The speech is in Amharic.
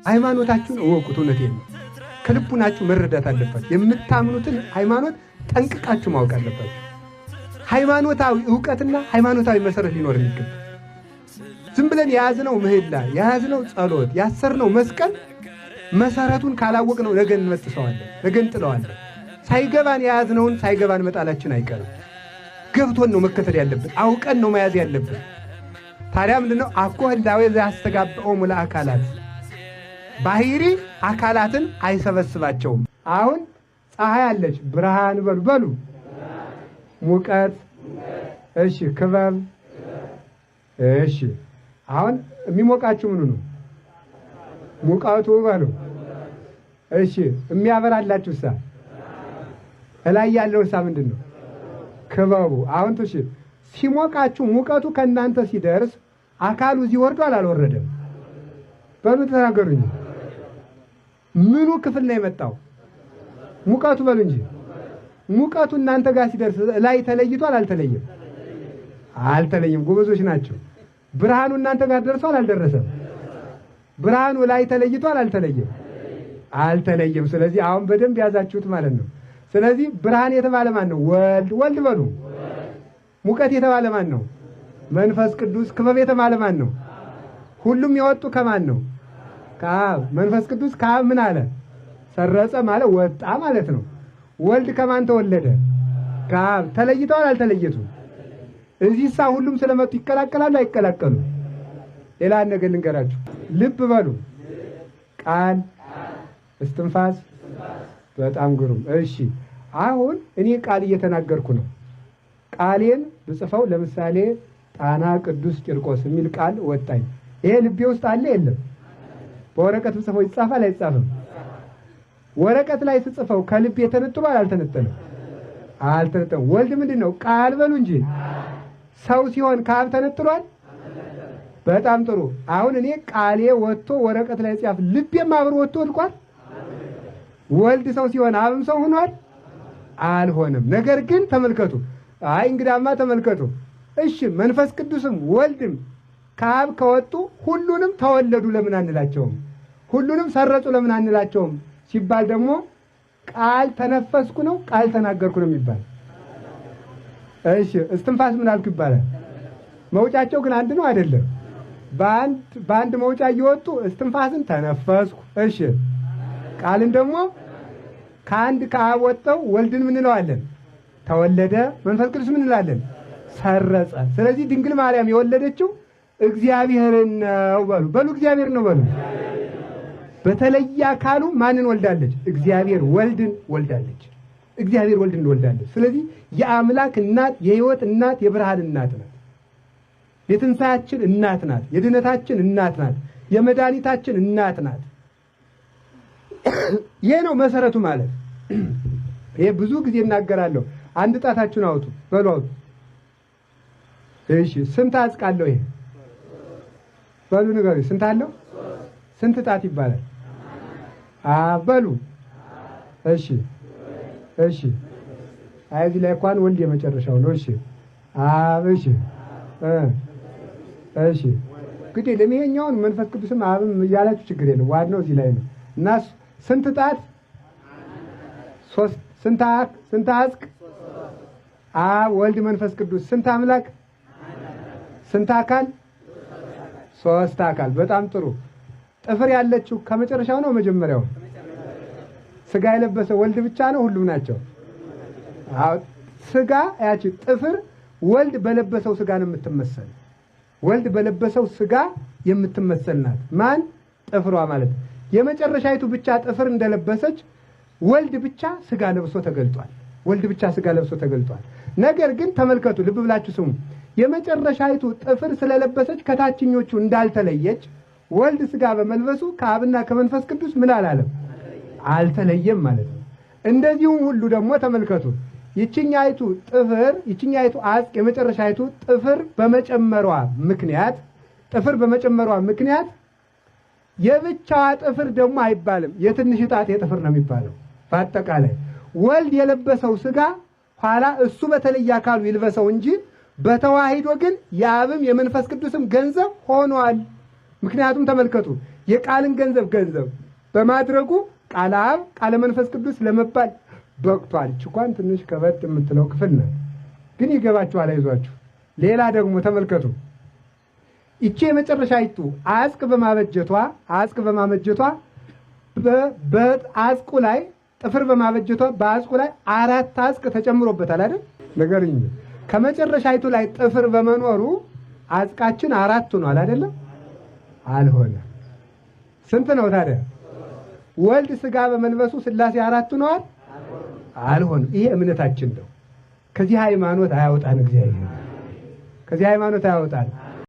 ሃይማኖታችሁን እወቁት። እውነቴን ነው። ከልቡናችሁ መረዳት አለባችሁ። የምታምኑትን ሃይማኖት ጠንቅቃችሁ ማወቅ አለባችሁ። ሃይማኖታዊ ዕውቀትና ሃይማኖታዊ መሰረት ሊኖር ይገባል። ዝም ብለን የያዝነው ምህላ፣ የያዝነው ጸሎት፣ ያሰርነው መስቀል መሰረቱን ካላወቅነው ነገ እንመጥሰዋለን፣ ነገ እንጥለዋለን። ሳይገባን የያዝነውን ሳይገባን መጣላችን አይቀርም። ገብቶን ነው መከተል ያለብን፣ አውቀን ነው መያዝ ያለብን። ታዲያ ምንድነው? አኮ ህላዌ ዘያስተጋብኦሙ ለአካላት፣ ባህሪ አካላትን አይሰበስባቸውም። አሁን ፀሐይ አለች፣ ብርሃን በሉ፣ ሙቀት፣ እሺ፣ ክበብ፣ እሺ። አሁን የሚሞቃችሁ ምኑ ነው? ሙቀቱ በሉ፣ እሺ። የሚያበራላችሁሳ እላይ ያለውሳ ምንድነው? ክበቡ። አሁን እሺ፣ ሲሞቃችሁ ሙቀቱ ከእናንተ ሲደርስ አካሉ እዚህ ወርዷል አልወረደም? በሉ ተናገሩኝ። ምኑ ክፍል ነው የመጣው? ሙቀቱ በሉ እንጂ። ሙቀቱ እናንተ ጋር ሲደርስ ላይ ተለይቷል አልተለየም? አልተለየም። ጎበዞች ናቸው። ብርሃኑ እናንተ ጋር ደርሷል አልደረሰም? ብርሃኑ ላይ ተለይቷል አልተለየም? አልተለየም። ስለዚህ አሁን በደንብ ያዛችሁት ማለት ነው። ስለዚህ ብርሃን የተባለ ማን ነው? ወልድ በሉ። ሙቀት የተባለ ማን ነው? መንፈስ ቅዱስ። ክበብ የተባለ ማን ነው? ሁሉም የወጡ ከማን ነው? ከአብ። መንፈስ ቅዱስ ከአብ ምን አለ? ሰረጸ ማለት ወጣ ማለት ነው። ወልድ ከማን ተወለደ? ከአብ። ተለይተዋል አልተለየቱም? እዚህሳ ሁሉም ስለመጡ ይቀላቀላሉ አይቀላቀሉም? ሌላ ነገር ልንገራችሁ። ልብ በሉ። ቃል፣ እስትንፋስ። በጣም ግሩም። እሺ፣ አሁን እኔ ቃል እየተናገርኩ ነው። ቃሌን ብጽፈው ለምሳሌ ጣና ቅዱስ ቂርቆስ የሚል ቃል ወጣኝ። ይሄ ልቤ ውስጥ አለ የለም? በወረቀት ብጽፈው ይጻፋል አይጻፍም? ወረቀት ላይ ስጽፈው ከልቤ ተነጥሏል አልተነጠለም? አልተነጠለም። ወልድ ምንድን ነው? ቃል በሉ እንጂ። ሰው ሲሆን ከአብ ተነጥሏል? በጣም ጥሩ። አሁን እኔ ቃሌ ወጥቶ ወረቀት ላይ ጽፍ፣ ልቤም አብሮ ወጥቶ ወድቋል? ወልድ ሰው ሲሆን አብም ሰው ሆኗል? አልሆነም። ነገር ግን ተመልከቱ። አይ እንግዳማ ተመልከቱ። እሺ መንፈስ ቅዱስም ወልድም ከአብ ከወጡ ሁሉንም ተወለዱ ለምን አንላቸውም? ሁሉንም ሰረጹ ለምን አንላቸውም? ሲባል ደግሞ ቃል ተነፈስኩ ነው ቃል ተናገርኩ ነው የሚባል። እሺ እስትንፋስ ምን አልኩ ይባላል? መውጫቸው ግን አንድ ነው አይደለም? በአንድ መውጫ እየወጡ እስትንፋስን ተነፈስኩ። እሺ ቃልን ደግሞ ከአንድ ከአብ ወጣው ወልድን ምን እንለዋለን? ተወለደ። መንፈስ ቅዱስ ምን እንላለን? ሰረጸ። ስለዚህ ድንግል ማርያም የወለደችው እግዚአብሔርን ነው በሉ። እግዚአብሔር ነው በሉ። በተለየ አካሉ ማንን ወልዳለች? እግዚአብሔር ወልድን ወልዳለች። እግዚአብሔር ወልድን ወልዳለች። ስለዚህ የአምላክ እናት፣ የሕይወት እናት፣ የብርሃን እናት ናት። የትንሣኤያችን እናት ናት። የድነታችን እናት ናት። የመድኃኒታችን እናት ናት። ይሄ ነው መሰረቱ ማለት። ይሄ ብዙ ጊዜ እናገራለሁ። አንድ ጣታችሁን አውጡ በሉ። አውጡ። እሺ ስንት አጽቃለሁ? ይሄ በሉ ንገሩ። ስንት አለው? ስንት ጣት ይባላል? በሉ። እሺ እሺ። እዚህ ላይ እንኳን ወልድ የመጨረሻው ነው። እሺ እሺ እሺ። እንግዲህ ለሚሄኛውን መንፈስ ቅዱስም አብም እያላችሁ ችግር የለም። ዋናው እዚህ ላይ ነው። እና ስንት ጣት? ሶስት። ስንት አጽቅ? አብ ወልድ መንፈስ ቅዱስ። ስንት አምላክ? ስንት አካል? ሶስት አካል። በጣም ጥሩ። ጥፍር ያለችው ከመጨረሻው ነው መጀመሪያው? ስጋ የለበሰ ወልድ ብቻ ነው? ሁሉም ናቸው? ስጋ ያቺ ጥፍር ወልድ በለበሰው ስጋ ነው የምትመሰል። ወልድ በለበሰው ስጋ የምትመሰል ናት። ማን? ጥፍሯ ማለት ነው። የመጨረሻይቱ ብቻ ጥፍር እንደለበሰች ወልድ ብቻ ስጋ ለብሶ ተገልጧል። ወልድ ብቻ ስጋ ለብሶ ተገልጧል። ነገር ግን ተመልከቱ፣ ልብ ብላችሁ ስሙ። የመጨረሻይቱ ጥፍር ስለለበሰች ከታችኞቹ እንዳልተለየች ወልድ ስጋ በመልበሱ ከአብና ከመንፈስ ቅዱስ ምን አላለም? አልተለየም ማለት ነው። እንደዚሁም ሁሉ ደግሞ ተመልከቱ፣ ይችኛይቱ ጥፍር፣ ይችኛይቱ አጽቅ፣ የመጨረሻይቱ ጥፍር በመጨመሯ ምክንያት የብቻዋ ጥፍር ደግሞ አይባልም። የትንሽ ጣት የጥፍር ነው የሚባለው። በአጠቃላይ ወልድ የለበሰው ስጋ ኋላ እሱ በተለየ አካሉ ይልበሰው እንጂ በተዋሂዶ ግን የአብም የመንፈስ ቅዱስም ገንዘብ ሆኗል። ምክንያቱም ተመልከቱ፣ የቃልን ገንዘብ ገንዘብ በማድረጉ ቃለ አብ ቃለ መንፈስ ቅዱስ ለመባል በቅቷል። እንኳን ትንሽ ከበድ የምትለው ክፍል ነው፣ ግን ይገባችኋል። አይዟችሁ። ሌላ ደግሞ ተመልከቱ። ይቺ የመጨረሻይቱ አጽቅ በማበጀቷ በአጽቁ ላይ ጥፍር በማበጀቷ በአጽቁ ላይ 4 አጽቅ ተጨምሮበታል አይደል? ነገርኝ ከመጨረሻይቱ ላይ ጥፍር በመኖሩ አጽቃችን 4 ሆኗል አይደለም? አልሆነ። ስንት ነው ታዲያ? ወልድ ሥጋ በመልበሱ ሥላሴ 4 ሆነዋል? አልሆነም። ይሄ እምነታችን ነው። ከዚህ ሃይማኖት አያወጣን እግዚአብሔር። ከዚህ ሃይማኖት አያወጣን።